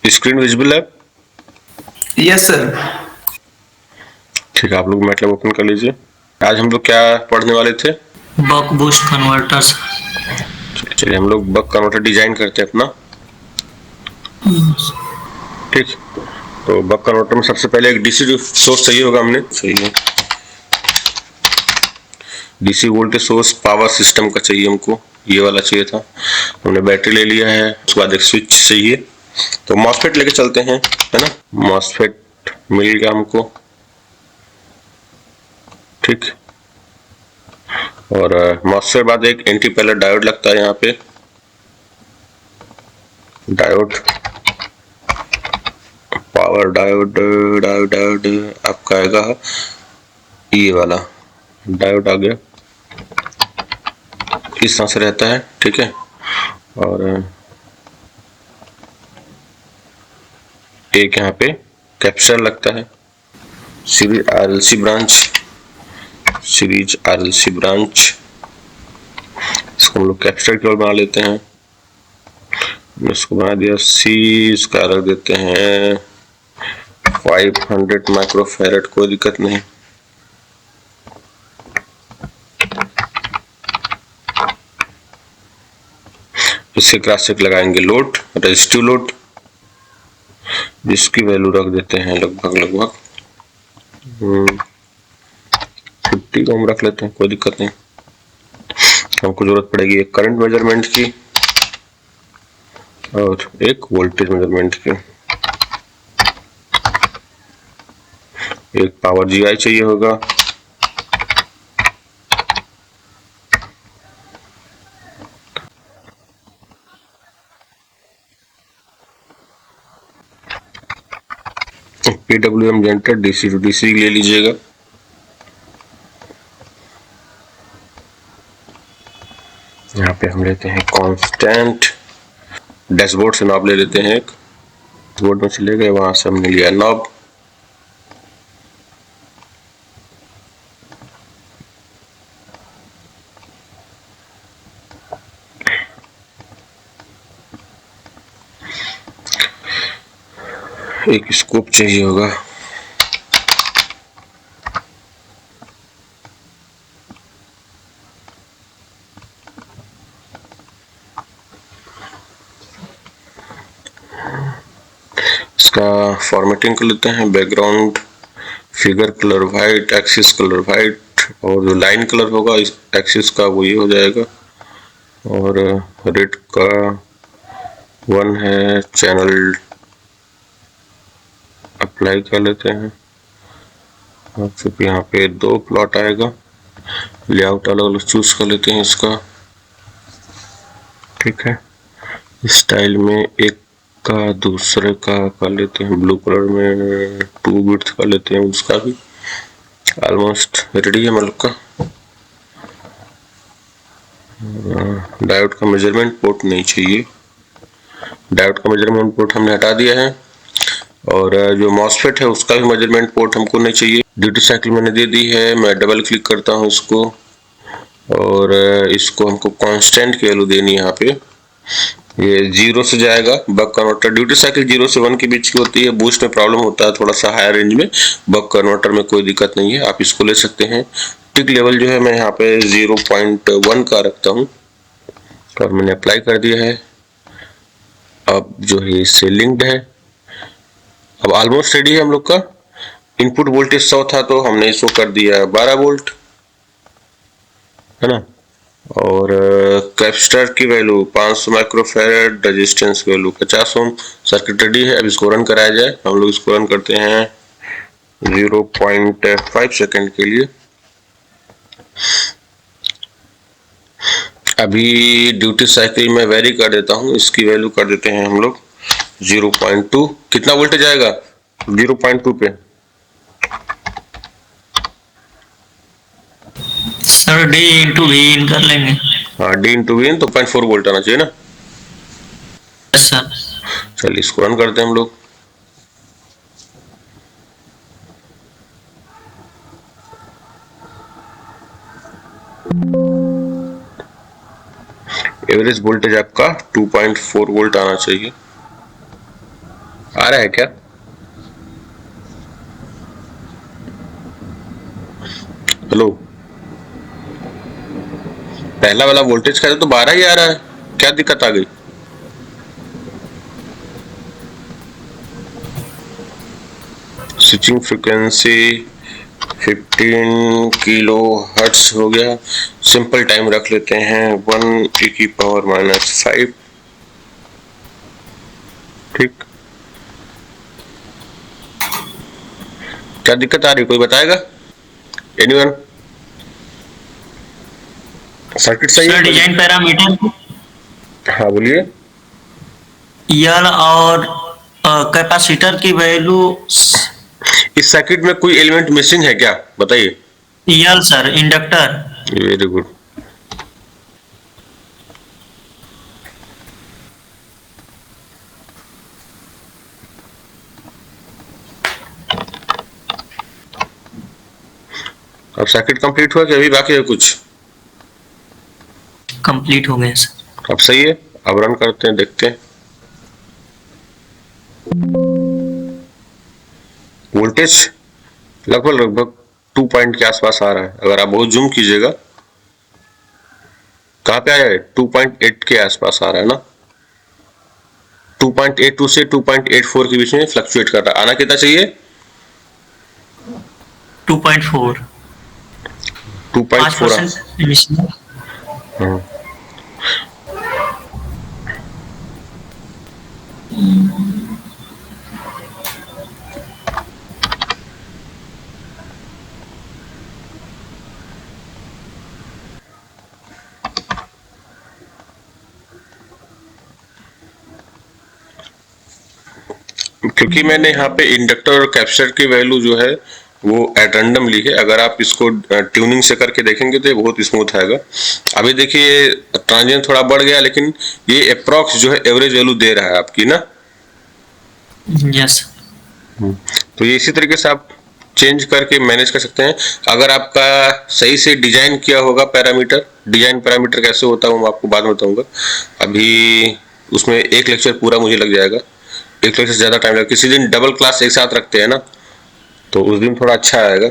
Screen visible है? Yes sir. ठीक है, आप लोग मैटलैब ओपन कर लीजिए। आज हम लोग क्या पढ़ने वाले थे? Buck boost converters. चलिए हम लोग बक कन्वर्टर डिजाइन करते हैं अपना। ठीक, तो बक कन्वर्टर में सबसे पहले एक डीसी सोर्स चाहिए होगा, हमने चाहिए DC voltage source power system का चाहिए हमको, ये वाला चाहिए था। हमने बैटरी ले लिया है, उसके बाद एक स्विच चाहिए, तो मॉसफेट लेके चलते हैं, है ना। मॉसफेट मिल गया हमको, ठीक। और मॉसफेट बाद एक एंटी पैरेलल डायोड लगता है यहाँ पे, diode, power diode, diode diode आपका आएगा ये वाला डायोड आ गया, इस तरह से रहता है, ठीक है। और एक यहाँ पे कैपेसिटर लगता है, series RLC branch, series RLC branch, इसको हम लोग कैपेसिटर की ओर बना लेते हैं। इसको बना दिया सी, इसका रख देते हैं 500 माइक्रोफैरड, कोई दिक्कत नहीं। इसके क्रॉस चेक लगाएंगे लोड, रेजिस्टिव लोड, जिसकी वैल्यू रख देते हैं लगभग 50 ओम रख लेते हैं, कोई दिक्कत नहीं। हमको जरूरत पड़ेगी एक करंट मेजरमेंट की और एक वोल्टेज मेजरमेंट की, एक पावर जीआई चाहिए होगा, PWM generator DC to DC ले लीजिएगा। यहाँ पे हम लेते हैं कांस्टेंट, डैशबोर्ड से नॉब ले लेते हैं, एक बोर्ड में चले गए, वहां से हमने लिया नॉब, एक स्कोप चाहिए होगा, इसका फॉर्मेटिंग कर लेते हैं, background figure colour white, axis colour white, और जो लाइन कलर होगा इस एक्सिस का वो ये हो जाएगा, और रेड का 1 है, चैनल अप्लाई कर लेते हैं। चूंकि यहाँ पे 2 प्लॉट आएगा, लेआउट अलग अलग चूज कर लेते हैं इसका, ठीक है। स्टाइल में एक का दूसरे का कर लेते हैं, ब्लू कलर में 2 बिट्स कर लेते हैं, उसका भी ऑलमोस्ट रेडी है मतलब का। डायोड का मेजरमेंट पोर्ट नहीं चाहिए, डायोड का मेजरमेंट पोर्ट हमने हटा दिया है, और जो मॉसफेट है उसका भी मेजरमेंट पोर्ट हमको नहीं चाहिए। ड्यूटी साइकिल मैंने दे दी है, मैं डबल क्लिक करता हूँ इसको, और इसको हमको कांस्टेंट की वैल्यू देनी है यहाँ पे, ये 0 से जाएगा। बक कन्वर्टर ड्यूटी साइकिल 0 से 1 के बीच की होती है, बूस्ट में प्रॉब्लम होता है थोड़ा सा हायर रेंज में, बक कन्वर्टर में कोई दिक्कत नहीं है, आप इसको ले सकते हैं। टिक लेवल जो है मैं यहाँ पे 0.1 का रखता हूँ, और मैंने अप्लाई कर दिया है। अब जो है इससे लिंक्ड है, अब ऑलमोस्ट रेडी है हम लोग का। इनपुट वोल्टेज 100 था तो हमने इसको कर दिया 12 वोल्ट, है ना। और कैपेसिटर की वैल्यू 500 माइक्रोफैरड, रेजिस्टेंस की वैल्यू 50 ओम, सर्किट रेडी है। अब इसको रन कराया जाए, हम लोग इसको रन करते हैं 0.5 सेकेंड के लिए। अभी ड्यूटी साइकिल में वेरी कर देता हूँ, इसकी वैल्यू कर देते हैं हम लोग 0.2। कितना वोल्टेज आएगा 0.2 पे? सर डी इंटू वी इन कर लेंगे। हाँ, डी इंटू वी इन तो 0.4 वोल्ट आना चाहिए ना। Yes sir. चलिए इसको रन करते हैं हम लोग। एवरेज वोल्टेज आपका 2.4 वोल्ट आना चाहिए। आ रहा है क्या? हेलो, पहला वाला वोल्टेज का तो 12 ही आ रहा है, क्या दिक्कत आ गई? स्विचिंग फ्रीक्वेंसी 15 किलो हर्ट्ज हो गया। सिंपल टाइम रख लेते हैं 1 e⁻⁵। ठीक, क्या दिक्कत आ रही है, कोई बताएगा? एनीवन? सर्किट सही सर है? डिजाइन पैरामीटर हाँ बोलिए। ईआर और कैपेसिटर की वैल्यू इस सर्किट में कोई एलिमेंट मिसिंग है क्या, बताइए। ER sir inductor. Very good. अब सर्किट कंप्लीट हुआ कि अभी बाकी है कुछ? कंप्लीट हो गया सर। अब सही है, अब रन करते हैं, देखते हैं। वोल्टेज लगभग लगभग 2 पॉइंट के आसपास आ रहा है। अगर आप बहुत जूम कीजिएगा, कहाँ पे आया है? 2.8 के आसपास आ रहा है ना। 2.82 से 2.84 के बीच में फ्लक्चुएट कर रहा है। आना कितना चाहिए? 2.4। 2.4। 5% एमिशन। हाँ। क्योंकि मैंने यहाँ पे इंडक्टर और कैपेसिटर की वैल्यू जो है वो एट रैंडम ली है। अगर आप इसको ट्यूनिंग से करके देखेंगे तो ये बहुत स्मूथ आएगा। अभी देखिए ट्रांजिएंट थोड़ा बढ़ गया, लेकिन ये अप्रॉक्स जो है एवरेज वैल्यू दे रहा है आपकी ना। यस। तो ये इसी तरीके से आप चेंज करके मैनेज कर सकते हैं। अगर आपका सही से डिजाइन किया होगा पैरामीटर, डिजाइन पैरामीटर कैसे होता है वो मैं आपको बाद में बताऊंगा। अभी उसमें एक लेक्चर पूरा मुझे लग जाएगा, एक लेक्चर से ज्यादा टाइम लगेगा। किसी दिन डबल क्लास एक साथ रखते हैं ना, तो उस दिन थोड़ा अच्छा आएगा,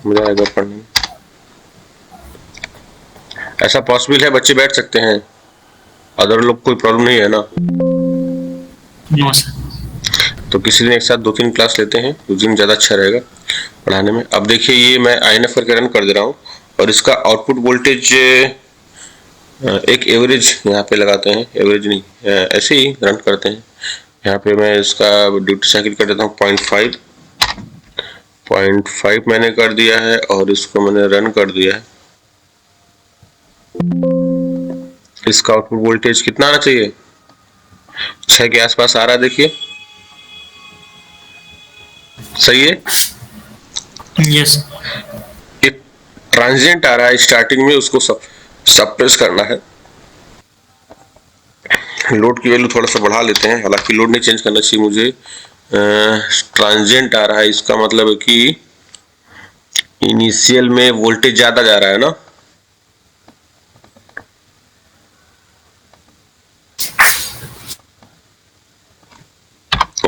मजा आएगा पढ़ने में। ऐसा पॉसिबल है, बच्चे बैठ सकते हैं, अदर लोग कोई प्रॉब्लम नहीं है ना। No sir. तो किसी दिन एक साथ 2-3 क्लास लेते हैं, उस दिन ज़्यादा अच्छा रहेगा पढ़ाने में। अब देखिए ये मैं INF करके रन कर दे रहा हूँ, और इसका आउटपुट वोल्टेज एक एवरेज यहाँ पे लगाते हैं, एवरेज नहीं ऐसे ही रन करते हैं। यहाँ पे मैं इसका ड्यूटी साइकिल कर देता हूँ 0.5 मैंने कर दिया है, और इसको मैंने रन कर दिया है। इसका आउटपुट वोल्टेज कितना आना चाहिए? 6 के आसपास आ रहा है, देखिए सही है। यस। ये ट्रांजिएंट आ रहा है स्टार्टिंग में, उसको सप्रेस करना है। लोड की वैल्यू थोड़ा सा बढ़ा लेते हैं, हालांकि लोड नहीं चेंज करना चाहिए मुझे। ट्रांजिएंट आ रहा है, इसका मतलब है कि इनिशियल में वोल्टेज ज्यादा जा रहा है ना।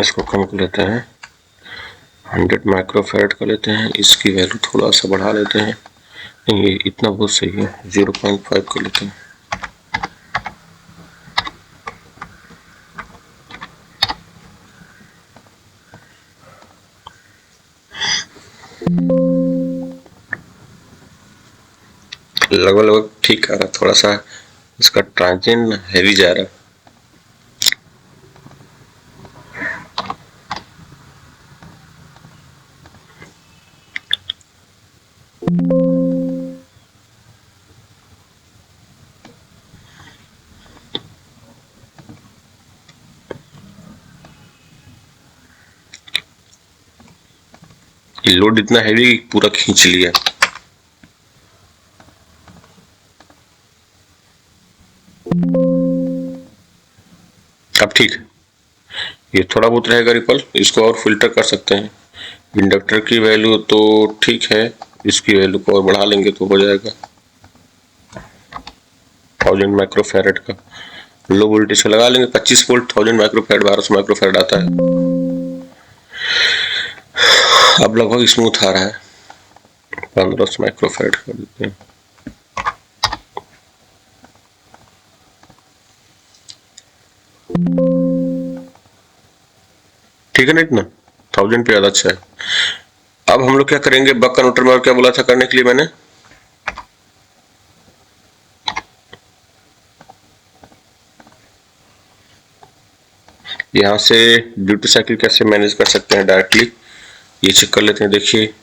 इसको कम कर लेते हैं, 100 माइक्रोफैराड कर लेते हैं। इसकी वैल्यू थोड़ा सा बढ़ा लेते हैं, नहीं ये इतना बहुत सही है, 0.5 कर लेते हैं। लगभग लगभग ठीक आ रहा है, थोड़ा सा इसका ट्रांजिएंट हैवी जा रहा है। लोड इतना हैवी पूरा खींच लिया। अब ठीक है, ये थोड़ा बहुत रहेगा रिपल, इसको और फिल्टर कर सकते हैं। इंडक्टर की वैल्यू तो ठीक है, इसकी वैल्यू को और बढ़ा लेंगे तो हो जाएगा 1000 माइक्रोफैराड का। लो वोल्टेज का लगा लेंगे 25 वोल्ट, 1000 माइक्रोफैराड 1200 माइक्रोफैराड आता है। अब लगभग स्मूथ आ रहा है। 1500 माइक्रोफैराड कर देते हैं। ठीक है ना, इतना 1000 पे ज्यादा अच्छा है। अब हम लोग क्या करेंगे, बक कन्वर्टर में और क्या बोला था करने के लिए मैंने, यहाँ से ड्यूटी साइकिल कैसे मैनेज कर सकते हैं डायरेक्टली, ये चेक कर लेते हैं। देखिए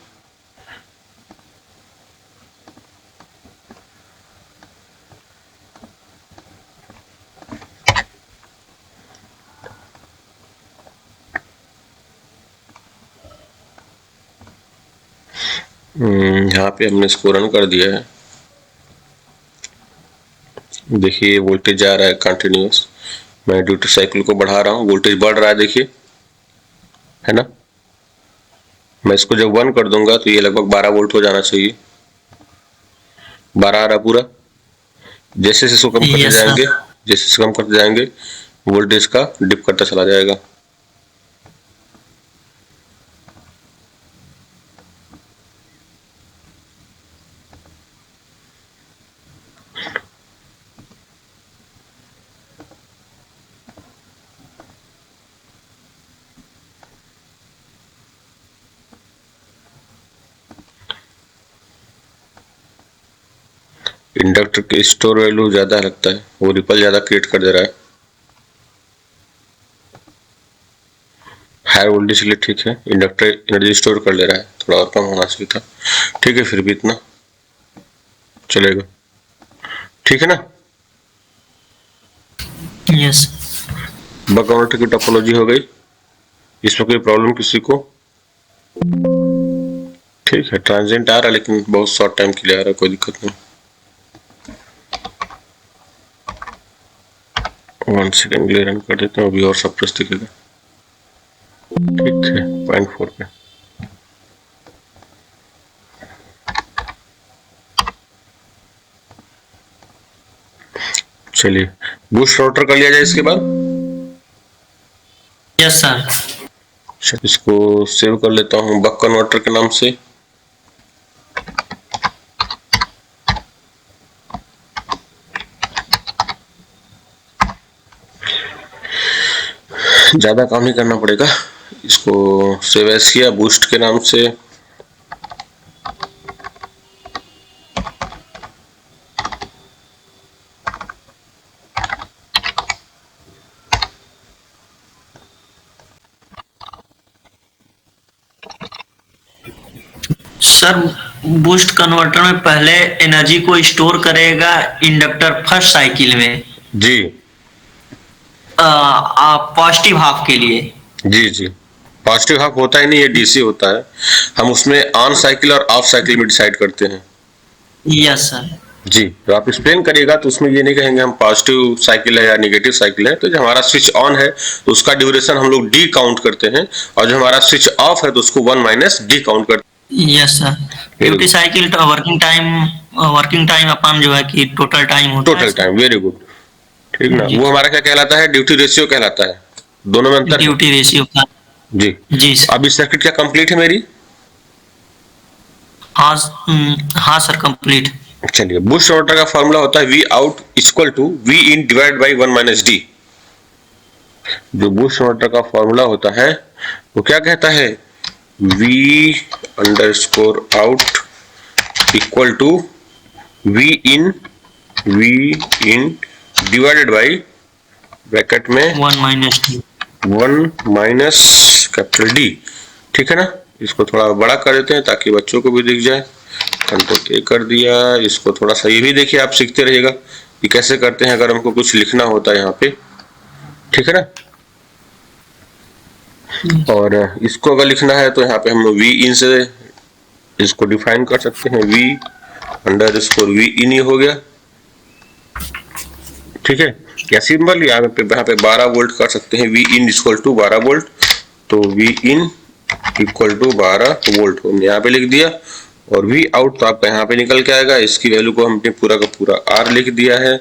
यहाँ पे हमने इसको रन कर दिया है। देखिए वोल्टेज जा रहा है कंटिन्यूस, मैं ड्यूटी साइकिल को बढ़ा रहा हूँ, वोल्टेज बढ़ रहा है, देखिए है ना। मैं इसको जब 1 कर दूंगा तो ये लगभग 12 वोल्ट हो जाना चाहिए। 12 आ रहा पूरा। जैसे इसको कम करते यस जाएंगे, सर। जैसे इसे कम करते जाएंगे वोल्टेज का डिप करता चला जाएगा। इंडक्टर के स्टोर वैल्यू ज्यादा लगता है, वो रिपल ज्यादा क्रिएट कर दे रहा है। हायर वोल्टेज के लिए ठीक है, इंडक्टर एनर्जी स्टोर कर ले रहा है, थोड़ा और कम होना चाहिए था। ठीक है, फिर भी इतना चलेगा, ठीक है ना। यस। बक कन्वर्टर की टोपोलॉजी हो गई, इसमें कोई प्रॉब्लम किसी को? ठीक है, ट्रांजिएंट आ रहा है लेकिन बहुत शॉर्ट टाइम के लिए आ रहा है, कोई दिक्कत नहीं। 1 सेकेंड के लिए रन कर देते हैं, अभी और सप्रेस दिखेगा। ठीक है, 0.4 पे। चलिए बूस्ट राउटर कर लिया जाए इसके बाद। Yes sir. अच्छा, इसको सेव कर लेता हूँ बक कन्वर्टर के नाम से। ज्यादा काम नहीं करना पड़ेगा, इसको सेव एज किया बूस्ट के नाम से। सर बूस्ट कन्वर्टर में पहले एनर्जी को स्टोर करेगा इंडक्टर फर्स्ट साइकिल में जी पॉजिटिव हाफ के लिए। जी जी, पॉजिटिव हाफ होता ही नहीं, ये डीसी होता है। हम उसमें ऑन साइकिल और ऑफ साइकिल में डिसाइड करते हैं। Yes sir. जी, तो आप एक्सप्लेन करिएगा तो उसमें ये नहीं कहेंगे हम पॉजिटिव साइकिल है या नेगेटिव साइकिल है। तो जो हमारा स्विच ऑन है तो उसका ड्यूरेशन हम लोग डी काउंट करते हैं, और जो हमारा स्विच ऑफ है तो उसको 1 माइनस डी काउंट करते yes sir. Duty cycle working time अपन जो है कि टोटल टाइम हैं। होता है टोटल टाइम, वेरी गुड, ठीक ना। जी। वो हमारा क्या कहलाता है, ड्यूटी रेशियो कहलाता है। दोनों में अंतर है। ड्यूटी रेशियो का। जी जी सर। अब इस सर्किट क्या कंप्लीट है मेरी? हाँ हाँ सर कंप्लीट। चलिए, बूस्ट कन्वर्टर का फॉर्मूला होता है V out equal to V in divide by 1 minus D. जो बूस्ट कन्वर्टर का फॉर्मूला होता है वो क्या कहता है, V underscore out equal to V in divided by bracket में 1 minus D. 1 minus capital D. ठीक है ना, इसको थोड़ा बड़ा कर देते हैं ताकि बच्चों को भी दिख जाए। कंट्रोल ए कर दिया, इसको थोड़ा सा ये भी देखिए, आप सीखते रहिएगा कि कैसे करते हैं अगर हमको कुछ लिखना होता है यहाँ पे। ठीक है ना, और इसको अगर लिखना है तो यहाँ पे हम वी इन से इसको डिफाइन कर सकते हैं, वी अंडरस्कोर वी इन ही हो गया। ठीक है, क्या सिंबल यहाँ पे 12 वोल्ट कर सकते हैं, V in equal to 12 volt, तो V in equal to 12 volt हमने यहाँ पे लिख दिया। और वी आउट तो आपका यहाँ पे निकल के आएगा, इसकी वैल्यू को हमने पूरा का पूरा आर लिख दिया है।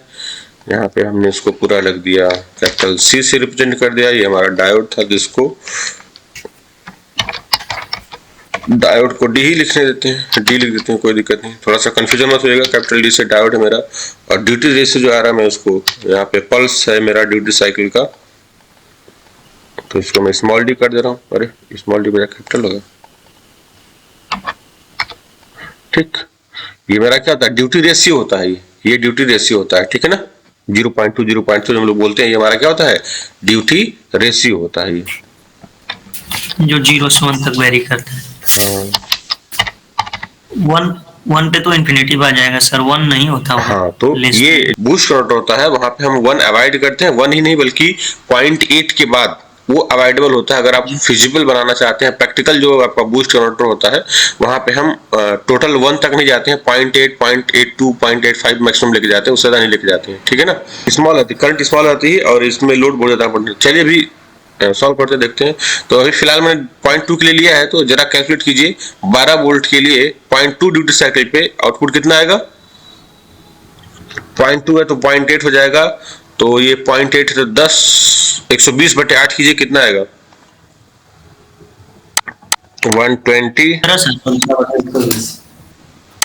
यहाँ पे हमने इसको पूरा लिख दिया, कैपिटल सी से रिप्रेजेंट कर दिया। ये हमारा डायोड था जिसको डायोड को डी ही लिखने देते हैं, डी लिख देते हैं, कोई दिक्कत नहीं, थोड़ा सा कंफ्यूजन मत होएगा। कैपिटल डी से डायोड है मेरा, और ड्यूटी रेशियो जो आ रहा है मैं उसको यहाँ पे पल्स है मेरा ड्यूटी साइकिल का, तो इसको मैं स्मॉल डी कर दे रहा हूँ। अरे स्मॉल डी बजाय कैपिटल होगा, ठीक। ये मेरा क्या होता है, ड्यूटी रेशियो होता है, ये ड्यूटी रेशियो होता है, ठीक है ना। 0.2 0.2 हम लोग बोलते हैं, ये हमारा क्या होता है, ड्यूटी रेशियो होता है ये, जो 0 से 1 तक वेरी करता है। हाँ। 1 पे तो इन्फिनिटी आ जाएगा सर, 1 नहीं होता। हाँ, तो ये बूस्ट कन्वर्टर होता है, वहां पे हम 1 अवॉइड करते हैं, 1 ही नहीं बल्कि 0.8 के बाद वो अवॉइडेबल होता है। अगर आप फिजिबल बनाना चाहते हैं, प्रैक्टिकल जो आपका बूस्ट कन्वर्टर होता है, वहां पे हम टोटल 1 तक नहीं जाते हैं, 0.8 0.82 0.85 मैक्सिमम लेके जाते हैं, उससे ज्यादा नहीं लेके जाते हैं, ठीक है ना। स्मॉल आती है, करंट स्मॉल आती है, और इसमें लोड बहुत ज्यादा पड़ता है। चलिए अभी सॉल्व करते देखते हैं। तो अभी फिलहाल मैंने 0.2 के लिए लिया है, तो जरा कैलकुलेट कीजिए 12 वोल्ट के लिए 0.2 ड्यूटी साइकिल पे आउटपुट कितना आएगा। 0.2 है तो 0.8 हो जाएगा, तो ये 0.8 है तो 10 120/8 कीजिए, कितना आएगा 120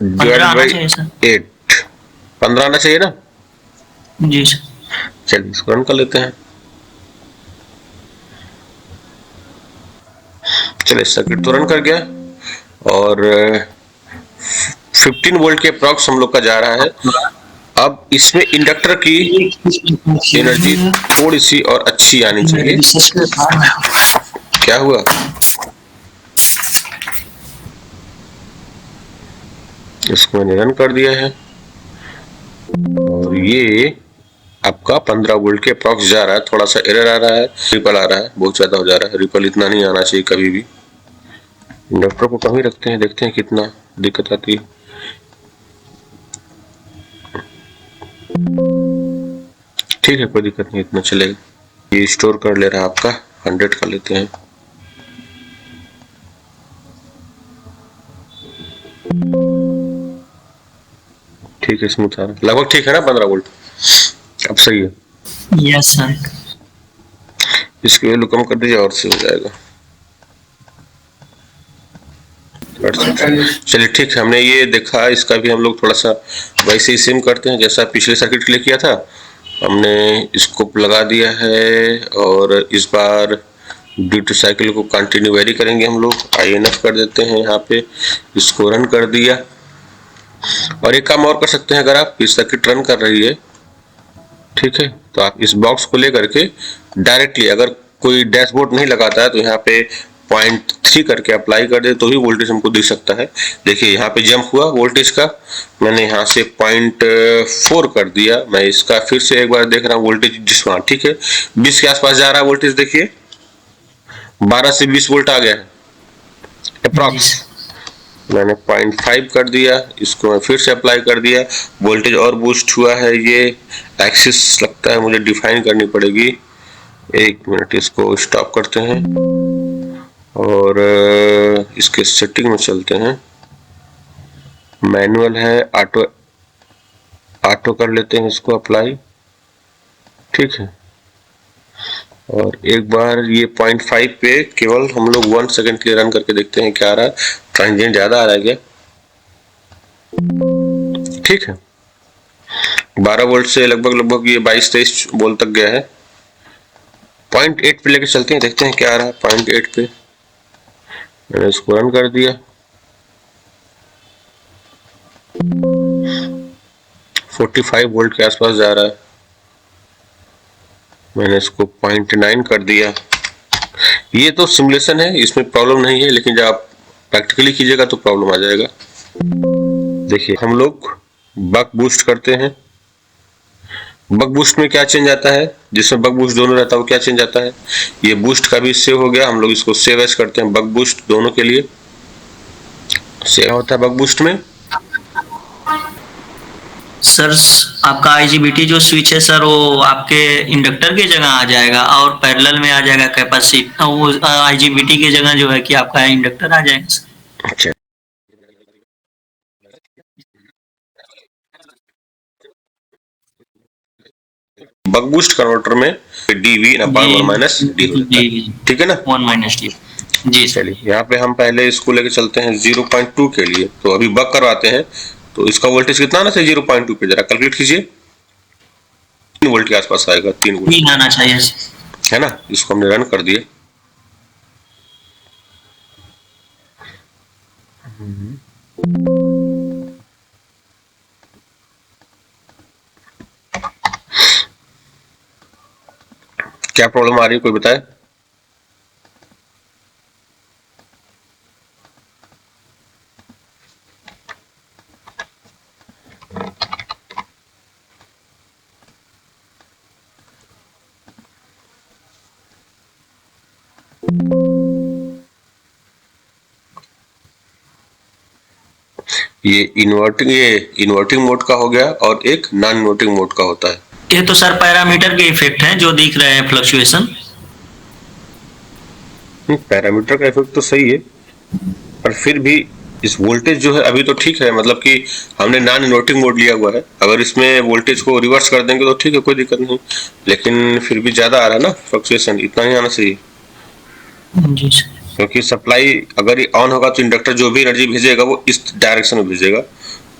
डिवाइडेड बाई 8, 15 आना चाहिए ना जी सर। चलिए इसको रन कर लेते हैं। चलिए सर्किट तो रन कर गया, और 15 वोल्ट के अप्रॉक्स हम लोग का जा रहा है। अब इसमें इंडक्टर की एनर्जी थोड़ी सी और अच्छी आनी चाहिए। क्या हुआ, इसको मैंने रन कर दिया है, और ये आपका 15 वोल्ट के अप्रॉक्स जा रहा है। थोड़ा सा एरर आ रहा है, रिपल आ रहा है, बहुत ज्यादा हो जा रहा है, रिपल इतना नहीं आना चाहिए कभी भी। इंडक्टर को कम ही रखते हैं, देखते हैं कितना दिक्कत आती है। ठीक है, कोई दिक्कत नहीं, इतना चलेगा। ये स्टोर कर ले रहा है आपका, 100 कर लेते हैं। ठीक है, स्मूथ आ रहा है, लगभग ठीक है ना 15 वोल्ट, अब सही है। Yes sir. इसकी वैल्यू कम कर दीजिए और से हो जाएगा। चलिए ठीक है, हमने ये देखा, इसका भी हम लोग थोड़ा सा वैसे ही सेम करते हैं जैसा पिछले सर्किट के लिए किया था। हमने स्कोप लगा दिया है, और इस बार ड्यूटी साइकिल को कंटिन्यू वेरी करेंगे हम लोग। INF कर देते हैं यहाँ पे, इसको रन कर दिया। और एक काम और कर सकते हैं, अगर आप इस सर्किट रन कर रही है, ठीक है, तो आप इस बॉक्स को लेकर के डायरेक्टली, अगर कोई डैशबोर्ड नहीं लगाता है तो यहाँ पे 0.3 करके अप्लाई कर दे तो ही वोल्टेज हमको दिख सकता है। देखिए यहाँ पे जंप हुआ वोल्टेज का, मैंने यहाँ से 0.4 कर दिया। मैं इसका फिर से एक बार देख रहा हूँ वोल्टेज, जिसमें ठीक है 20 के आसपास जा रहा है वोल्टेज, देखिए 12 से 20 वोल्ट आ गया है अप्रॉक्स। मैंने 0.5 कर दिया, इसको मैं फिर से अप्लाई कर दिया, वोल्टेज और बूस्ट हुआ है। ये एक्सिस लगता है मुझे डिफाइन करनी पड़ेगी, एक मिनट, इसको स्टॉप करते हैं और इसके सेटिंग में चलते हैं। मैनुअल है, ऑटो कर लेते हैं इसको अप्लाई, ठीक है। और एक बार ये 0.5 पे केवल हम लोग 1 सेकंड के लिए रन करके देखते हैं क्या आ रहा है, ट्रांजिएंट ज्यादा आ रहा है क्या, ठीक है। 12 वोल्ट से लगभग ये 22-23 वोल्ट तक गया है। 0.8 पे लेके चलते हैं, देखते हैं क्या आ रहा है 0.8 पे। मैंने इसको रन कर दिया, 45 वोल्ट के आसपास जा रहा है। मैंने इसको 0.9 कर दिया। ये तो सिमुलेशन है, इसमें प्रॉब्लम नहीं है, लेकिन जब आप प्रैक्टिकली कीजिएगा तो प्रॉब्लम आ जाएगा। देखिए हम लोग बक बूस्ट करते हैं, बक बूस्ट में क्या चेंज आता है, जिसमें बक बूस्ट दोनों रहता है वो क्या चेंज आता है। ये बूस्ट का भी सेव हो गया, हम लोग इसको सेव एज करते हैं, बक बूस्ट दोनों के लिए सेव होता है बक बूस्ट में। सर आपका IGBT जो स्विच है सर, वो आपके इंडक्टर की जगह आ जाएगा और पैरेलल में आ जाएगा कैपेसिटर, वो IGBT की जगह जो है कि आपका इंडक्टर आ जाएगा सर। अच्छा, बक बूस्ट कन्वर्टर में DV/1 - D, ठीक है ना। 1 - D। जी सर। चलिए यहाँ पे हम पहले इसको लेके चलते हैं 0.2 के लिए, तो अभी बक करवाते हैं। तो इसका वोल्टेज कितना आना चाहिए 0.2 पे, जरा कैलकुलेट कीजिए। 3 वोल्ट के आसपास आएगा, 3 वोल्ट, 3 आना चाहिए सर। है ना। इसको हमने रन कर दिए। क्या प्रॉब्लम आ रही है, कोई बताए? ये इन्वर्टिंग मोड का हो गया और एक नॉन इन्वर्टिंग मोड का होता है। ये तो सर पैरामीटर के इफेक्ट हैं जो दिख रहे हैं, फ्लक्चुएशन। पैरामीटर का इफेक्ट तो सही है, पर फिर भी इस वोल्टेज जो है अभी तो ठीक है, मतलब कि हमने नॉन इन्वर्टिंग मोड लिया हुआ है। अगर इसमें वोल्टेज को रिवर्स कर देंगे तो ठीक है, कोई दिक्कत नहीं, लेकिन फिर भी ज्यादा आ रहा है ना फ्लक्चुएशन, इतना ही आना चाहिए। जी सर। क्योंकि सप्लाई अगर ये ऑन होगा तो इंडक्टर जो भी एनर्जी भेजेगा वो इस डायरेक्शन में भेजेगा।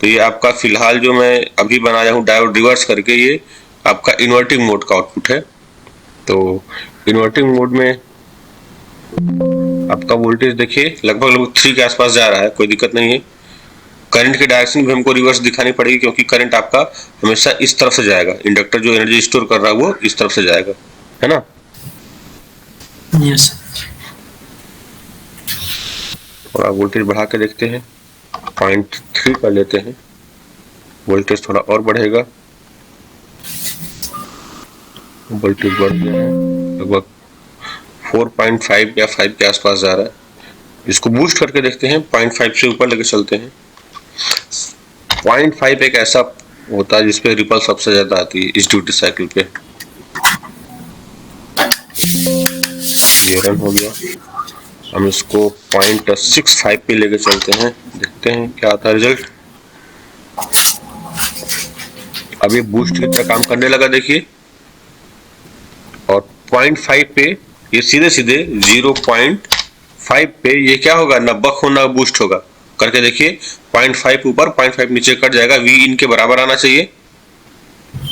तो ये आपका फिलहाल जो मैं अभी बनाया हूँ डायोड रिवर्स करके, ये आपका इन्वर्टिंग मोड का आउटपुट है। तो इन्वर्टिंग मोड में आपका वोल्टेज देखिए लगभग 3 के आसपास जा रहा है, कोई दिक्कत नहीं है। करंट की डायरेक्शन भी हमको रिवर्स दिखानी पड़ेगी, क्योंकि करंट आपका हमेशा इस तरफ से जाएगा, इंडक्टर जो एनर्जी स्टोर कर रहा है वो इस तरफ से जाएगा, है ना। यस। थोड़ा वोल्टेज बढ़ा के देखते हैं, 0.3 कर लेते हैं, वोल्टेज थोड़ा और बढ़ेगा। वोल्टेज बढ़ गया है, लगभग 4.5 या 5 के आसपास जा रहा है। इसको बूस्ट करके देखते हैं, 0.5 से ऊपर लेके चलते हैं। 0.5 एक ऐसा होता है जिसपे रिपल सबसे ज्यादा आती है इस ड्यूटी साइकिल पे। ये रन हो गया, हम इसको 0.65 पे लेके चलते हैं, देखते हैं क्या आता है रिजल्ट। अब ये बूस्ट की तरह काम करने लगा, देखिए। और 0.5 पे ये सीधे सीधे 0.5 पे ये क्या होगा, ना बक होना बूस्ट होगा। करके देखिए, 0.5 ऊपर 0.5 नीचे कट जाएगा, वी इन के बराबर आना चाहिए।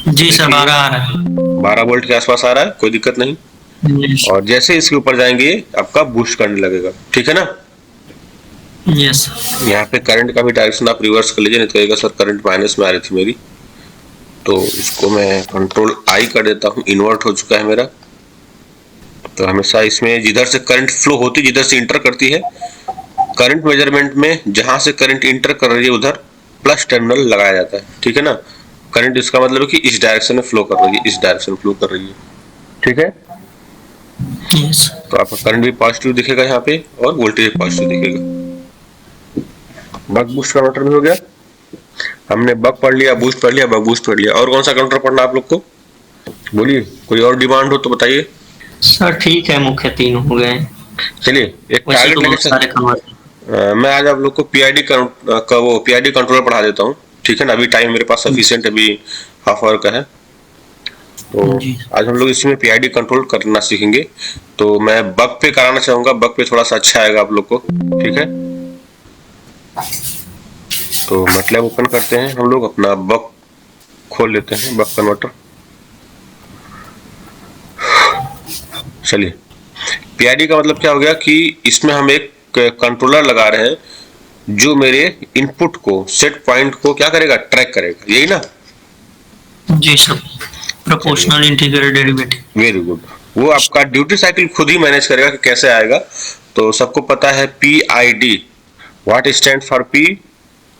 जी सर, 12 आ रहा है। 12 वोल्ट के आसपास आ रहा है, कोई दिक्कत नहीं। यस। और जैसे इसके ऊपर जाएंगे आपका बूस्ट करने लगेगा, ठीक है ना। यस। यहाँ पे करंट का भी डायरेक्शन आप रिवर्स कर लीजिए, नहीं तो सर करंट माइनस में आ रही थी मेरी। तो इसको मैं कंट्रोल आई कर देता हूँ, इन्वर्ट हो चुका है मेरा। तो हमेशा इसमें जिधर से करंट फ्लो होती, जिधर से इंटर करती है, करंट मेजरमेंट में जहां से करंट इंटर कर रही है उधर प्लस टर्मिनल लगाया जाता है, ठीक है ना। करंट इसका मतलब है कि इस डायरेक्शन में फ्लो कर रही है, इस डायरेक्शन फ्लो कर रही है, ठीक है। यस। तो आपका करंट भी पॉजिटिव दिखेगा यहाँ पे और वोल्टेज पॉजिटिव दिखेगा। बक बूस्ट कन्वर्टर भी हो गया, हमने बक पढ़ लिया, बूस्ट पढ़ लिया, बक बूस्ट पढ़ लिया। और कौन सा कन्वर्टर पढ़ना आप लोग को, बोलिए, कोई और डिमांड हो तो बताइए। सर ठीक है, मुख्य 3 हो गए। चलिए एक वैसे टारगेट तो लेके बहुत सारे कन्वर्टर। मैं आज आप लोग को पीआईडी का वो पीआईडी कंट्रोलर पढ़ा देता हूँ, ठीक है ना। अभी टाइम मेरे पास सफिशिएंट, अभी हाफ आवर का है। तो जी। आज हम लोग इसमें पीआईडी कंट्रोल करना सीखेंगे। तो मैं बक पे कराना चाहूंगा, बक पे थोड़ा सा अच्छा आएगा आप लोग को, ठीक है। तो मतलब ओपन करते हैं हम लोग, अपना बक खोल लेते हैं, बक कन्वर्टर। चलिए, पीआईडी का मतलब क्या हो गया कि इसमें हम एक कंट्रोलर लगा रहे हैं जो मेरे इनपुट को, सेट पॉइंट को क्या करेगा, ट्रैक करेगा, यही ना। जी sir, proportional integral derivative. Very good. वो आपका ड्यूटी साइकिल खुद ही मैनेज करेगा कि कैसे आएगा। तो सबको पता है PID, what stand for P,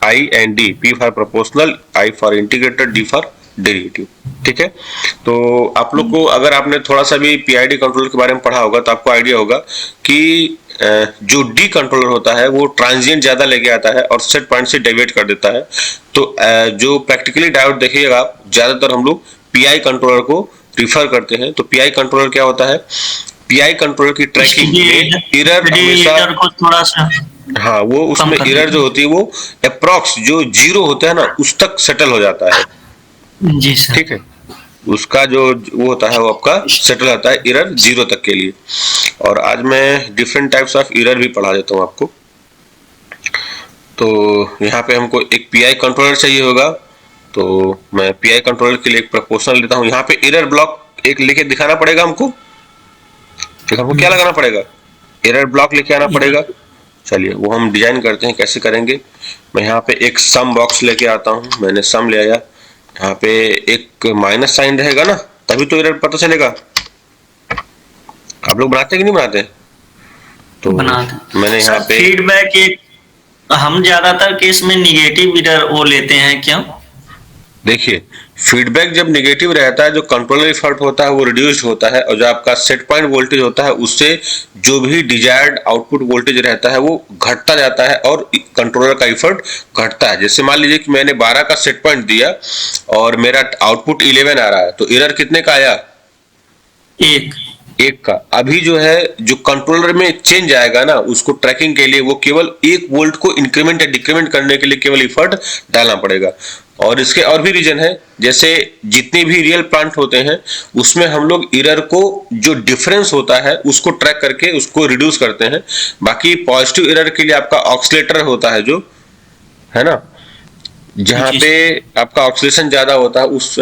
I and D. P for proportional, I for integrated, D for derivative, ठीक है। तो आप लोग को अगर आपने थोड़ा सा भी पीआईडी कंट्रोलर के बारे में पढ़ा होगा तो आपको आइडिया होगा कि जो डी कंट्रोलर होता है वो ट्रांजिएंट ज्यादा लेके आता है और सेट पॉइंट से डेविएट कर देता है। तो जो प्रैक्टिकली डायोड देखिएगा आप, ज्यादातर हम लोग पीआई कंट्रोलर को रिफर करते हैं। तो पीआई कंट्रोलर क्या होता है, पीआई कंट्रोलर की ट्रैकिंग में एरर हमेशा, को थोड़ा सा, हाँ, वो उसमें एरर जो होती है वो अप्रॉक्स जो 0 होता है ना उस तक सेटल हो जाता है, जी सर। ठीक है। उसका जो वो होता है वो आपका सेटल होता है एरर 0 तक के लिए। और आज मैं डिफरेंट टाइप्स ऑफ एरर भी पढ़ा देता हूँ आपको। तो यहाँ पे हमको एक पीआई कंट्रोलर चाहिए होगा, तो मैं पीआई कंट्रोलर के लिए एक प्रोपोर्शनल लेता हूँ। यहाँ पे एरर ब्लॉक एक लेके दिखाना पड़ेगा हमको, तो हमको क्या लगाना पड़ेगा, एरर ब्लॉक लेके आना पड़ेगा। चलिए वो हम डिजाइन करते हैं, कैसे करेंगे। मैं यहाँ पे एक सम बॉक्स लेके आता हूँ, मैंने सम ले आया। यहाँ पे एक माइनस साइन रहेगा ना, तभी तो एरर पता चलेगा। आप लोग बनाते हैं कि नहीं बनाते? तो बनाते मैंने यहाँ सर पे फीडबैक एक, हम ज्यादातर केस में निगेटिव एरर वो लेते हैं क्यों? देखिए, फीडबैक जब नेगेटिव रहता है, जो कंट्रोलर इफर्ट होता है वो रिड्यूस्ड होता है, और जो आपका सेट पॉइंट वोल्टेज होता है उससे जो भी डिजायर्ड आउटपुट वोल्टेज रहता है वो घटता जाता है और कंट्रोलर का इफर्ट घटता है। जैसे मान लीजिए कि मैंने 12 का सेट पॉइंट दिया और मेरा आउटपुट 11 आ रहा है, तो एरर कितने का आया? एक का। अभी जो है जो कंट्रोलर में चेंज आएगा ना, उसको ट्रैकिंग के लिए वो केवल 1 वोल्ट को इंक्रीमेंट या डिक्रीमेंट करने के लिए केवल इफर्ट डालना पड़ेगा। और इसके और भी रीजन है, जैसे जितने भी रियल प्लांट होते हैं उसमें हम लोग एरर को जो डिफरेंस होता है उसको ट्रैक करके उसको रिड्यूस करते हैं। बाकी पॉजिटिव एरर के लिए आपका ऑक्सीलेटर होता है, जो है ना, जहां पे आपका ऑक्सीलेशन ज्यादा होता है, उस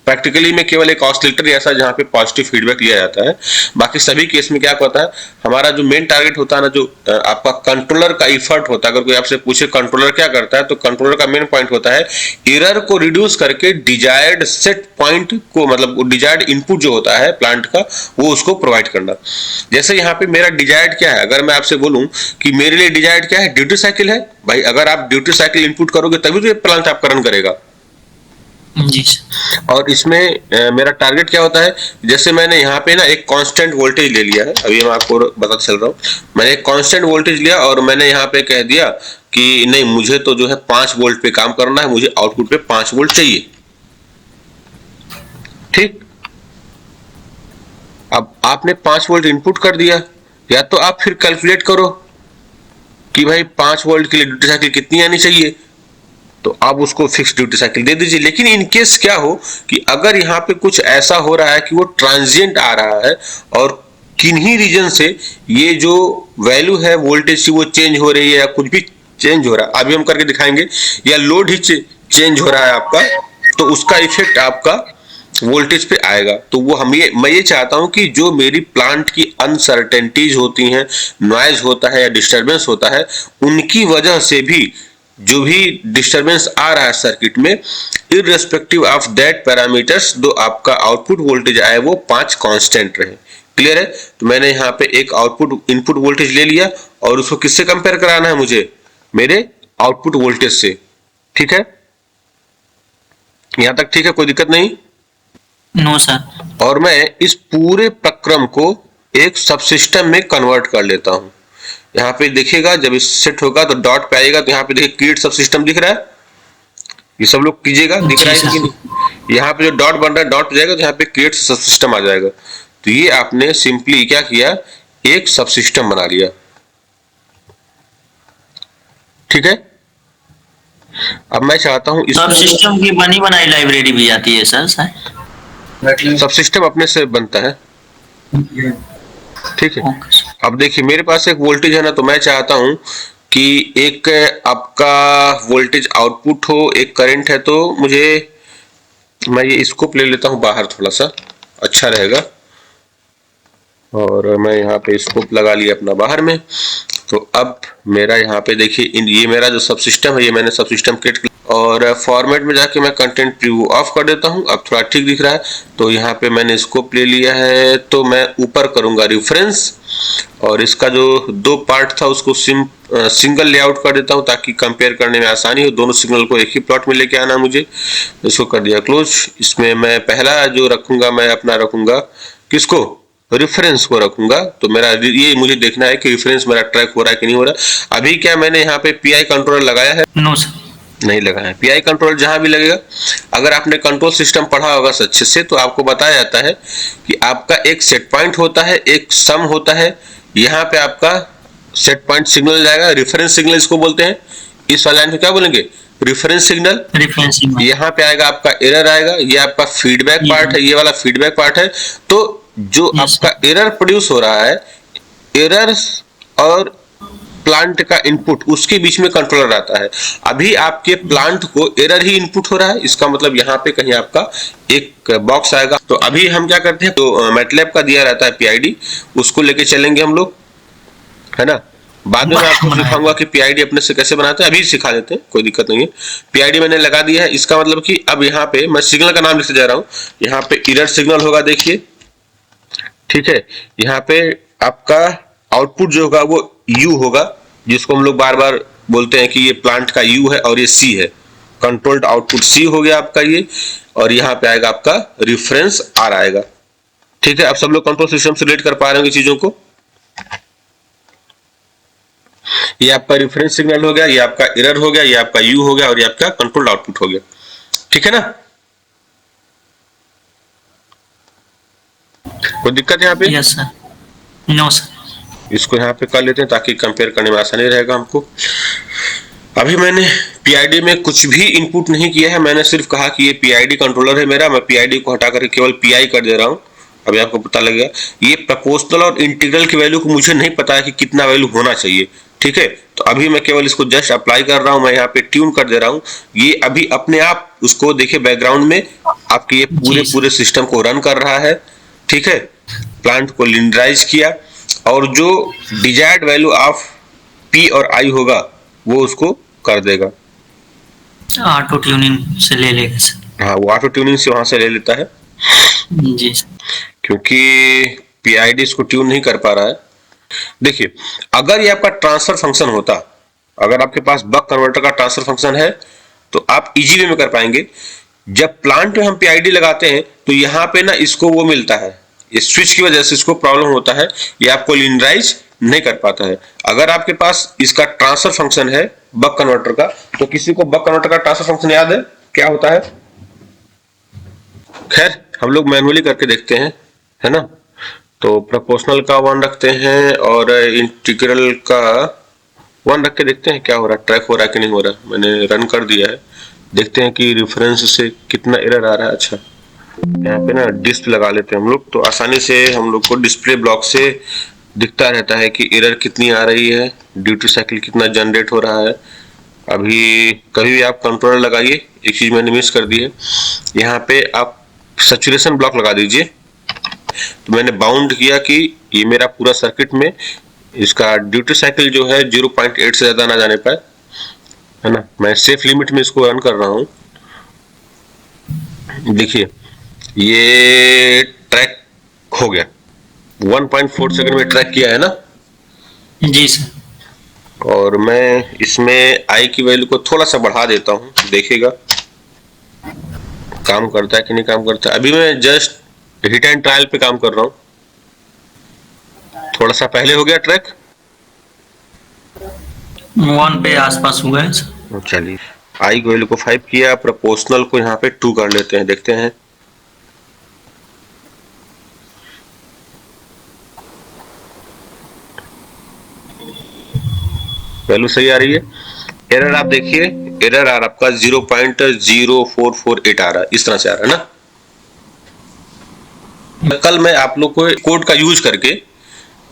प्रैक्टिकली में केवल एक ऑसिलेटर ऐसा जहां पे पॉजिटिव फीडबैक लिया जाता है। बाकी सभी केस में क्या होता है, हमारा जो मेन टारगेट होता है ना, जो आपका कंट्रोलर का इफर्ट होता है। अगर कोई आपसे पूछे कंट्रोलर क्या करता है, तो कंट्रोलर का मेन पॉइंट होता है एरर को रिड्यूस करके डिजायर्ड सेट पॉइंट को, मतलब डिजायर्ड इनपुट जो होता है प्लांट का, वो उसको प्रोवाइड करना। जैसे यहाँ पे मेरा डिजायर्ड क्या है, अगर मैं आपसे बोलूं कि मेरे लिए डिजायर्ड क्या है, ड्यूटी साइकिल है। भाई अगर आप ड्यूटी साइकिल इनपुट करोगे तभी तो ये प्लांट आपका रन करेगा। जी और इसमें मेरा टारगेट क्या होता है, जैसे मैंने यहाँ पे ना एक कांस्टेंट वोल्टेज ले लिया है, अभी मैं आपको बताता चल रहा हूँ। मैंने एक कांस्टेंट वोल्टेज लिया और मैंने यहाँ पे कह दिया कि नहीं, मुझे तो जो है 5 वोल्ट पे काम करना है, मुझे आउटपुट पे 5 वोल्ट चाहिए। ठीक, अब आपने 5 वोल्ट इनपुट कर दिया, या तो आप फिर कैलकुलेट करो कि भाई 5 वोल्ट के लिए ड्यूटी साइकिल कितनी आनी चाहिए, तो आप उसको फिक्स ड्यूटी साइकिल दे दीजिए। लेकिन इन केस क्या हो कि अगर यहाँ पे कुछ ऐसा हो रहा है कि वो ट्रांजिएंट आ रहा है और किन्हीं रीजन से ये जो वैल्यू है वोल्टेज की वो चेंज हो रही है, या कुछ भी चेंज हो रहा है, अभी हम करके दिखाएंगे, या लोड ही चेंज हो रहा है आपका, तो उसका इफेक्ट आपका वोल्टेज पे आएगा। तो वो मैं ये चाहता हूं कि जो मेरी प्लांट की अनसर्टेनिटीज होती हैं, नॉइज होता है या डिस्टरबेंस होता है, उनकी वजह से भी जो भी डिस्टरबेंस आ रहा है सर्किट में, इररेस्पेक्टिव ऑफ दैट पैरामीटर्स, दो आपका आउटपुट वोल्टेज आए वो 5 कांस्टेंट रहे। क्लियर है? तो मैंने यहाँ पे एक आउटपुट इनपुट वोल्टेज ले लिया और उसको किससे कंपेयर कराना है मुझे, मेरे आउटपुट वोल्टेज से। ठीक है, यहां तक ठीक है, कोई दिक्कत नहीं? No sir. और मैं इस पूरे प्रक्रम को एक सबसिस्टम में कन्वर्ट कर लेता हूं। यहाँ पे देखिएगा जब इस सेट होगा तो डॉट पे आएगा, तो यहाँ पे देखिए क्रिएट सब सिस्टम दिख रहा है, ये सब लोग कीजिएगा, दिख रहा है कि नहीं? यहाँ पे जो डॉट बन रहा है, डॉट पे जाएगा तो यहाँ पे क्रिएट सब सिस्टम आ जाएगा। तो ये आपने सिंपली क्या किया, एक सब सिस्टम बना लिया। ठीक है, अब मैं चाहता हूं सब सिस्टम की बनी बनाई लाइब्रेरी भी आती है सर? सब सिस्टम अपने से बनता है। ठीक है, अब देखिए मेरे पास एक वोल्टेज है ना, तो मैं चाहता हूं कि एक आपका वोल्टेज आउटपुट हो, एक करंट है, तो मुझे, मैं ये स्कोप ले लेता हूं बाहर, थोड़ा सा अच्छा रहेगा। और मैं यहाँ पे स्कोप लगा लिया अपना बाहर में। तो अब मेरा यहाँ पे देखिए, ये मेरा जो सब सिस्टम है, ये मैंने सब सिस्टम क्रिएट किया और फॉर्मेट में जाके मैं कंटेंट प्रीव्यू ऑफ कर देता हूँ। अब थोड़ा ठीक दिख रहा है। तो यहाँ पे मैंने स्कोप ले लिया है, तो मैं ऊपर करूंगा रेफरेंस, और इसका जो 2 पार्ट था उसको सिंगल लेआउट कर देता हूँ ताकि कंपेयर करने में आसानी हो। दोनों सिग्नल को एक ही प्लॉट में लेके आना मुझे। इसको कर दिया क्लोज। इसमें मैं पहला जो रखूंगा, मैं अपना रखूंगा किसको, रेफरेंस को रखूंगा। तो मेरा ये मुझे देखना है कि रेफरेंस मेरा ट्रैक हो रहा है कि नहीं हो रहा। अभी क्या मैंने यहाँ पे पीआई कंट्रोलर लगाया है? नो सर, नहीं लगाया है। पीआई कंट्रोलर जहां भी लगेगा, अगर आपने कंट्रोल सिस्टम पढ़ा होगा अच्छे से, तो आपको बताया जाता है कि आपका एक सेट पॉइंट होता है, एक सम होता है। यहाँ पे आपका सेट पॉइंट सिग्नल जाएगा, रेफरेंस सिग्नल इसको बोलते हैं। इस वाले लाइन को क्या बोलेंगे, रेफरेंस सिग्नल, रिफरेंसिंग। यहाँ पे आएगा आपका एरर आएगा, ये आपका फीडबैक पार्ट है, ये वाला फीडबैक पार्ट है। तो जो यस आपका एरर प्रोड्यूस हो रहा है, एरर और प्लांट का इनपुट, उसके बीच में कंट्रोलर आता है। अभी आपके प्लांट को एरर ही इनपुट हो रहा है, इसका मतलब यहाँ पे कहीं आपका एक बॉक्स आएगा। तो अभी हम क्या करते हैं, तो मैटलैब का दिया रहता है पीआईडी, उसको लेके चलेंगे हम लोग, है ना। बाद में मैं आपको सिखाऊंगा कि पीआईडी अपने से कैसे बनाते हैं, अभी सिखा देते हैं, कोई दिक्कत नहीं है। पीआईडी मैंने लगा दिया है, इसका मतलब कि अब यहाँ पे मैं सिग्नल का नाम लिखते जा रहा हूँ। यहाँ पे एरर सिग्नल होगा, देखिए, ठीक है। यहाँ पे आपका आउटपुट जो होगा वो यू होगा, जिसको हम लोग बार बार बोलते हैं कि ये प्लांट का यू है और ये सी है। कंट्रोल्ड आउटपुट सी हो गया आपका ये, और यहाँ पे आएगा आपका रिफरेंस आर आएगा, ठीक है। अब सब लोग कंट्रोल सिस्टम से रिलेट कर पा रहे होंगे चीजों को। ये आपका रेफरेंस सिग्नल हो गया, ये आपका एरर हो गया, ये आपका यू हो गया, और ये आपका कंट्रोल आउटपुट हो गया, ठीक है ना। कोई दिक्कत यहाँ पे? Yes sir. No sir. इसको यहाँ पे कर लेते हैं ताकि कंपेयर करने में आसानी रहेगा हमको। अभी मैंने पीआईडी में कुछ भी इनपुट नहीं किया है, मैंने सिर्फ कहा कि ये पीआईडी कंट्रोलर है मेरा, मैं पीआईडी को हटा करके केवल पीआई कर दे रहा हूँ। अभी आपको पता लगेगा, ये प्रोपोर्शनल और इंटीग्रल की वैल्यू को मुझे नहीं पता है कि कितना वैल्यू होना चाहिए, ठीक है। तो अभी मैं केवल इसको जस्ट अप्लाई कर रहा हूँ, मैं यहाँ पे ट्यून कर दे रहा हूँ। ये अभी अपने आप उसको देखिए बैकग्राउंड में आपके ये पूरे सिस्टम को रन कर रहा है, ठीक है। प्लांट को लिनियराइज किया, और जो डिजायर्ड वैल्यू ऑफ पी और आई होगा वो उसको कर देगा। ऑटो ट्यूनिंग से ले लेगा सर। हाँ, वो ऑटो ट्यूनिंग से वहां से ले लेता है, जी सर। क्योंकि पीआईडी इसको ट्यून नहीं कर पा रहा है। देखिए, अगर ये आपका ट्रांसफर फंक्शन होता, अगर आपके पास बक कन्वर्टर का ट्रांसफर फंक्शन है, तो आप इजी वे में कर पाएंगे। जब प्लांट में हम पीआईडी लगाते हैं तो यहाँ पे ना इसको वो मिलता है, ये स्विच की वजह से इसको प्रॉब्लम होता है, ये आपको लिनियराइज नहीं कर पाता है। अगर आपके पास इसका ट्रांसफर फंक्शन है बक कन्वर्टर का, तो किसी को बक कन्वर्टर का ट्रांसफर फंक्शन याद है क्या होता है? खैर, हम लोग मैनुअली करके देखते हैं, है ना। तो प्रोपोर्शनल का 1 रखते हैं और इंटीग्रल का 1 रख के देखते हैं क्या हो रहा है, ट्रैक हो रहा है कि नहीं हो रहा। मैंने रन कर दिया है, देखते हैं कि रेफरेंस से कितना एरर आ रहा है। अच्छा, यहाँ पे ना डिस्प्ले लगा लेते हैं हम लोग, तो आसानी से हम लोग को डिस्प्ले ब्लॉक से दिखता रहता है कि एरर कितनी आ रही है, ड्यूटी साइकिल कितना जनरेट हो रहा है। अभी कभी भी आप कंट्रोलर लगाइए, एक चीज मैंने मिस कर दी है, यहाँ पे आप सैचुरेशन ब्लॉक लगा दीजिए। तो मैंने बाउंड किया कि ये मेरा पूरा सर्किट में इसका ड्यूटी साइकिल जो है 0.8 से ज्यादा ना जाने पाए, है ना। मैं सेफ लिमिट में इसको रन कर रहा हूँ। देखिए, ये ट्रैक हो गया, 1.4 सेकंड में ट्रैक किया है ना। जी सर। और मैं इसमें आई की वैल्यू को थोड़ा सा बढ़ा देता हूँ, देखिएगा काम करता है कि नहीं काम करता है। अभी मैं जस्ट हिट एंड ट्रायल पे काम कर रहा हूँ, थोड़ा सा पहले हो गया ट्रैक, 1 पे आसपास हुआ है सर। चलिए आई की वैल्यू को 5 किया, प्रोपोर्शनल को यहाँ पे 2 कर लेते हैं, देखते हैं। वैल्यू सही आ रही है। एरर आप देखिए, एरर आ रहा आपका 0.0448 आ रहा है, इस तरह से आ रहा है ना। कल मैं आप लोग को कोड का यूज करके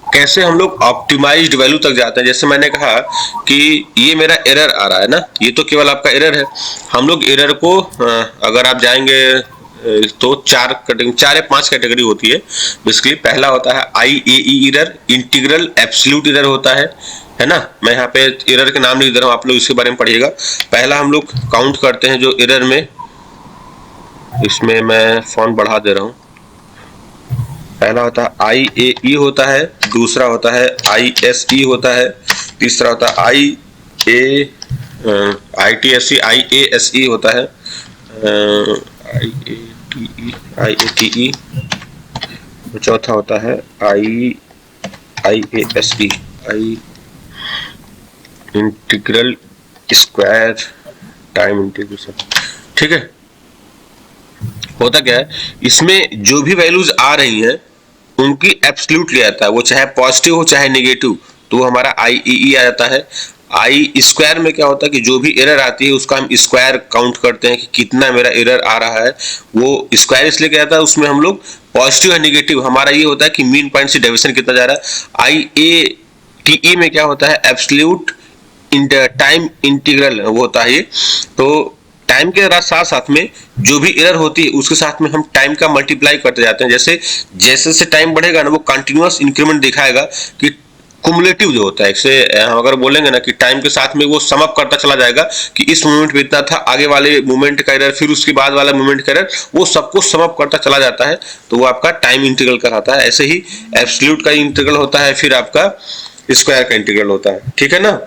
कैसे हम लोग ऑप्टिमाइज्ड वैल्यू तक जाते हैं। जैसे मैंने कहा कि ये मेरा एरर आ रहा है ना, ये तो केवल आपका एरर है। हम लोग एरर को अगर आप जाएंगे तो 4 या 5 कैटेगरी होती है बेसिकली। पहला होता है IAE error, integral absolute error होता है ना। मैं यहाँ पे एरर के नाम नहीं दे रहा हूँ, आप लोग इसके बारे में पढ़िएगा। पहला हम लोग काउंट करते हैं जो एरर में, इसमें मैं फॉन्ट बढ़ा दे रहा हूँ। पहला होता है IAE होता है, दूसरा होता है ISE होता है, तीसरा होता है IASE होता है, IATE, चौथा होता है IASE, integral square time integration, ठीक है। होता क्या है, इसमें जो भी वैल्यूज आ रही हैं उनकी एब्सोल्यूटली आता है, वो चाहे पॉजिटिव हो चाहे नेगेटिव, तो वो हमारा IEE आ जाता है। आई स्क्वायर में क्या होता है कि जो भी एरर आती है उसका हम स्क्वायर काउंट करते हैं कि कितना मेरा एरर आ रहा है। वो स्क्वायर इसलिए कहता है, उसमें हम लोग पॉजिटिव या नेगेटिव, हमारा ये होता है कि मीन पॉइंट से डेविएशन कितना जा रहा है। IATE में क्या होता है, एब्सोल्यूट टाइम इंटीग्रल वो होता है ये। तो टाइम के साथ साथ में जो भी एरर होती है उसके साथ में हम टाइम का मल्टीप्लाई करते जाते हैं। जैसे जैसे टाइम बढ़ेगा ना, वो कंटिन्यूअस इंक्रीमेंट दिखाएगा कि कुमुलेटिव जो होता है, इसे हम अगर बोलेंगे ना कि टाइम के साथ में वो सम अप करता चला जाएगा कि इस मोमेंट में इतना था, आगे वाले मोमेंट का एरर, फिर उसके बाद वाला मोमेंट का एरर, वो सबको सम अप करता चला जाता है। तो वो आपका टाइम इंटीग्रल कहलाता है। ऐसे ही एब्सोल्यूट का इंटीग्रल होता है, फिर आपका स्क्वायर का इंटीग्रल होता है। ठीक है ना?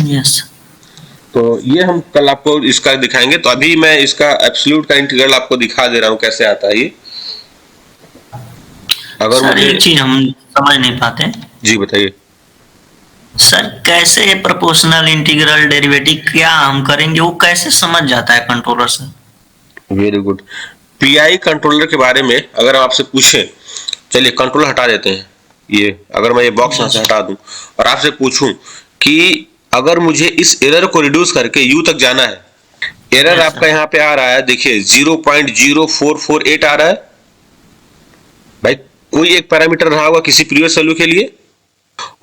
यस। तो ये हम कल आपको इसका दिखाएंगे। तो अभी मैं इसका एब्सोल्यूट का इंटीग्रल आपको दिखा दे रहा हूँ कैसे आता है ये। अगर सर मुझे एक चीज हम समझ नहीं पाते, जी बताइए सर कैसे प्रोपोर्शनल इंटीग्रल डेरिवेटिव क्या हम करेंगे, वो कैसे समझ जाता है कंट्रोलर से? Very good. पीआई कंट्रोलर के बारे में अगर हम आपसे पूछें, चलिए कंट्रोलर हटा देते हैं, ये अगर मैं ये बॉक्स यहाँ से हटा दूं और आपसे पूछूं कि अगर मुझे इस एरर को रिड्यूस करके यू तक जाना है, एरर Yes, आपका sir. यहाँ पे आ रहा है, देखिए 0.0448 आ रहा है। भाई कोई एक पैरामीटर रहा होगा किसी प्रीवियस वैल्यू के लिए,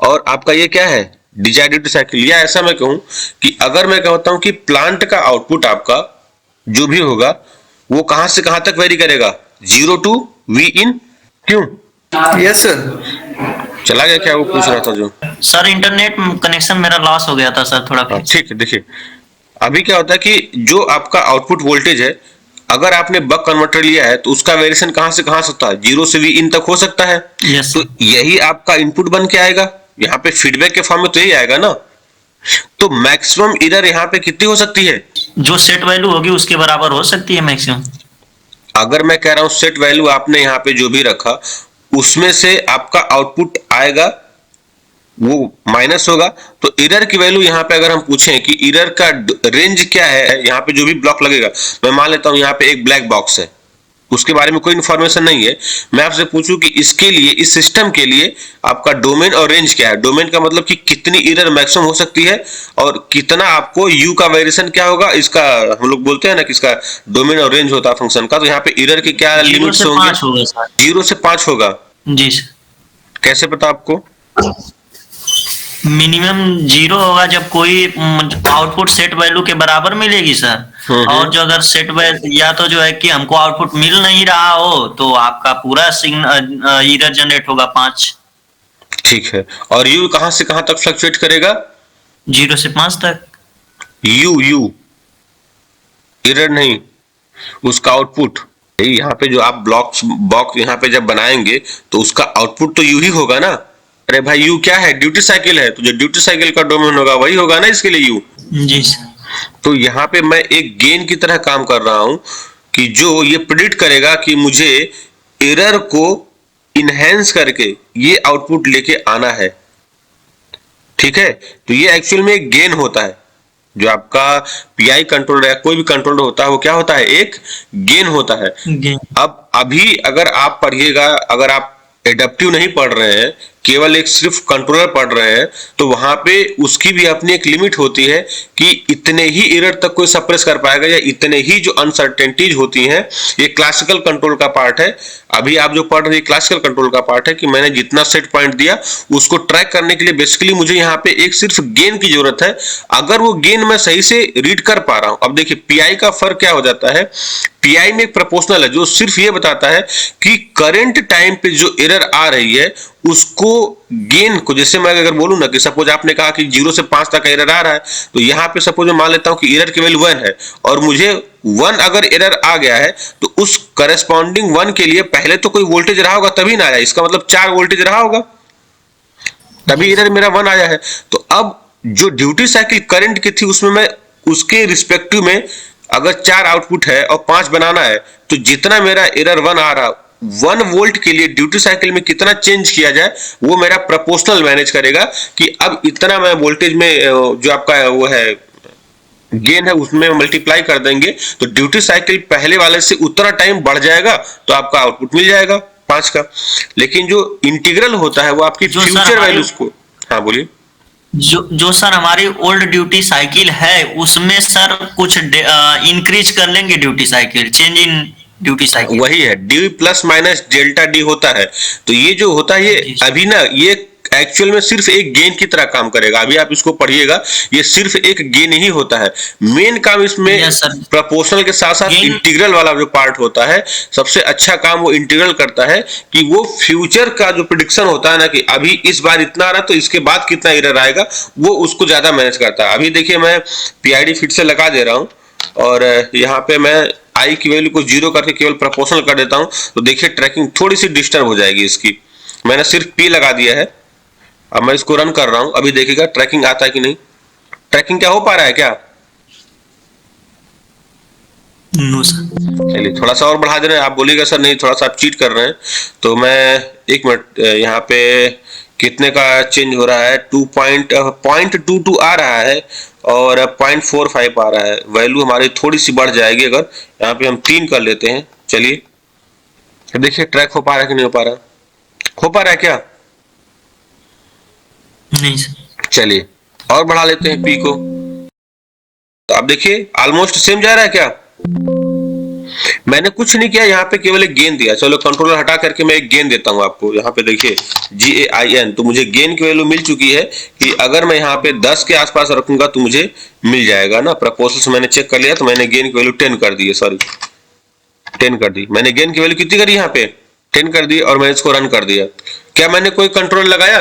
और आपका ये क्या है, डिजायर्ड ड्यूटी साइकिल। या ऐसा मैं कहूं कि अगर मैं कहता हूं कि प्लांट का आउटपुट आपका जो भी होगा वो कहां से कहां तक वेरी करेगा, 0 टू वी इन। क्यों? Yes sir. चला गया क्या? वो पूछ रहा था जो। सर इंटरनेट कनेक्शन मेरा लॉस हो गया था सर थोड़ा। हाँ ठीक है। देखिए अभी क्या होता है कि जो आपका आउटपुट वोल्टेज है, अगर आपने बक कन्वर्टर लिया है तो उसका वेरिएशन कहां से कहां सकता है, 0 से वी इन तक हो सकता है। यस तो यही आपका इनपुट बन के आएगा, यहाँ पे फीडबैक के फॉर्म में तो यही आएगा ना। तो मैक्सिमम एरर यहाँ पे कितनी हो सकती है? जो सेट वैल्यू होगी उसके बराबर हो सकती है मैक्सिमम। अगर मैं कह रहा हूं सेट वैल्यू आपने यहाँ पे जो भी रखा उसमें से आपका आउटपुट आएगा वो माइनस होगा। तो एरर की वैल्यू यहाँ पे अगर हम पूछें कि एरर का रेंज क्या है, यहाँ पे जो भी ब्लॉक लगेगा, मैं मान लेता हूं यहाँ पे एक ब्लैक बॉक्स है, उसके बारे में कोई इंफॉर्मेशन नहीं है, मैं आपसे पूछूं कि इसके लिए, इस सिस्टम के लिए आपका डोमेन और रेंज क्या है। डोमेन का मतलब कि कितनी एरर मैक्सिमम हो सकती है और कितना आपको यू का वेरिएशन क्या होगा, इसका हम लोग बोलते हैं ना कि इसका डोमेन और रेंज होता है फंक्शन का। तो यहाँ पे एरर के क्या 0 लिमिट्स से होंगे? 5 होगा सर। 0 से 5 होगा। जी सर। कैसे पता आपको? मिनिमम 0 होगा जब कोई आउटपुट सेट वैल्यू के बराबर मिलेगी सर। और जो अगर सेट वैल्यू, या तो जो है कि हमको आउटपुट मिल नहीं रहा हो तो आपका पूरा सिग्नल एरर जनरेट होगा 5। ठीक है। और यू कहां से कहां तक फ्लक्चुएट करेगा? 0 से 5 तक। यू एरर नहीं, उसका आउटपुट। यहाँ पे जो आप बॉक्स यहाँ पे जब बनाएंगे तो उसका आउटपुट तो यू ही होगा ना। अरे भाई यू क्या है, ड्यूटी साइकिल है, तो जो ड्यूटी साइकिल का डोमेन होगा वही होगा ना इसके लिए यू। Ji sir. तो यहाँ पे मैं एक गेन की तरह काम कर रहा हूं कि जो ये प्रिडिक्ट करेगा कि मुझे एरर को इनहेंस करके ये आउटपुट लेके आना है। ठीक है? तो ये एक्चुअल में एक गेन होता है। जो आपका पीआई कंट्रोलर या कोई भी कंट्रोलर होता है वो क्या होता है, एक गेन होता है। अब अभी अगर आप पढ़िएगा, अगर आप एडप्टिव नहीं पढ़ रहे हैं, केवल एक सिर्फ कंट्रोलर पढ़ रहे हैं, तो वहां पे उसकी भी अपनी एक लिमिट होती है कि इतने ही एरर तक कोई सप्रेस कर पाएगा या इतने ही जो अनसर्टेनिटीज होती हैं। ये क्लासिकल कंट्रोल का पार्ट है। अभी आप जो पढ़ रहे हैं क्लासिकल कंट्रोल का पार्ट है कि मैंने जितना सेट पॉइंट दिया उसको ट्रैक करने के लिए बेसिकली मुझे यहाँ पे एक सिर्फ गेन की जरूरत है। अगर वो गेन मैं सही से रीड कर पा रहा हूं। अब देखिए पीआई का फर्क क्या हो जाता है, पीआई में एक प्रोपोर्शनल है जो सिर्फ ये बताता है कि करंट टाइम पे जो एरर आ रही है उसको गेन को, जैसे मैं अगर बोलूं ना कि सपोज आपने कहा कि 0 से 5 तक एरर आ रहा है, तो यहां पे सपोज मैं मान लेता हूं कि एरर की वैल्यू 1 है और मुझे 1 अगर एरर आ गया है तो उस करस्पॉन्डिंग 1 के लिए पहले तो कोई वोल्टेज रहा होगा तभी ना आया। इसका मतलब 4 वोल्टेज रहा होगा तभी एरर मेरा 1 आया है। तो अब जो ड्यूटी साइकिल करंट की थी उसमें मैं उसके रिस्पेक्टिव में अगर 4 आउटपुट है और 5 बनाना है, तो जितना मेरा एरर 1 आ रहा, 1 वोल्ट के लिए ड्यूटी साइकिल में कितना चेंज किया जाए वो मेरा प्रोपोर्शनल मैनेज करेगा कि अब इतना मैं वोल्टेज में जो आपका वो है गेन है उसमें मल्टीप्लाई कर देंगे तो ड्यूटी साइकिल पहले वाले से उतना टाइम बढ़ जाएगा तो आपका आउटपुट मिल जाएगा 5 का। लेकिन जो इंटीग्रल होता है वो आपकी फ्यूचर वैल्यूज को, हाँ बोलिए। जो सर हमारी ओल्ड ड्यूटी साइकिल है उसमें सर कुछ इंक्रीज कर लेंगे duty cycle, change in duty cycle. वही है, D plus minus delta D होता है। तो ये जो होता है ये जी अभी ना ये एक्चुअल में सिर्फ एक गेन की तरह काम करेगा। अभी आप इसको पढ़िएगा, ये सिर्फ एक गेन ही होता है। मेन काम इसमें यस सर। प्रोपोर्शनल के साथ साथ गेन। इंटीग्रल वाला जो पार्ट होता है, सबसे अच्छा काम वो इंटीग्रल करता है कि वो फ्यूचर का जो प्रिडिक्शन होता है ना कि अभी इस बार इतना आ रहा तो इसके बाद कितना एरर आएगा, वो उसको ज्यादा मैनेज करता है। अभी देखिए मैं पीआईडी फिर से लगा दे रहा हूं और यहाँ पे मैं आई की वैल्यू को 0 करके केवल प्रोपोर्शनल कर देता हूं, तो देखिए ट्रैकिंग थोड़ी सी डिस्टर्ब हो जाएगी इसकी। मैंने सिर्फ पी लगा दिया है, अब मैं इसको रन कर रहा हूं, अभी देखिएगा ट्रैकिंग आता है कि नहीं। ट्रैकिंग क्या हो पा रहा है क्या? No sir. चलिए थोड़ा सा और बढ़ा दे रहे हैं, आप बोलिएगा सर नहीं थोड़ा सा आप चीट कर रहे हैं। तो मैं एक मिनट, यहाँ पे कितने का चेंज हो रहा है, 2.22 आ रहा है और 0.45 आ रहा है। वैल्यू हमारी थोड़ी सी बढ़ जाएगी अगर यहाँ पे हम 3 कर लेते हैं। चलिए देखिए ट्रैक हो पा रहा है कि नहीं हो पा रहा, हो पा रहा है क्या? नहीं सर। चलिए और बढ़ा लेते हैं पी को, तो आप देखिए ऑलमोस्ट सेम जा रहा है क्या? मैंने कुछ नहीं किया, यहाँ पे केवल एक गेन दिया। चलो कंट्रोलर हटा करके मैं एक गेन देता हूँ आपको। यहाँ पे देखिए GAIN, तो मुझे गेन की वैल्यू मिल चुकी है कि अगर मैं यहाँ पे 10 के आसपास रखूंगा तो मुझे मिल जाएगा ना। प्रपोजल से मैंने चेक कर लिया तो मैंने गेन की वैल्यू 10 कर दी है, सॉरी 10 कर दी। मैंने गेन की वैल्यू कितनी करी यहाँ पे 10 कर दी और मैंने इसको रन कर दिया। क्या मैंने कोई कंट्रोल लगाया?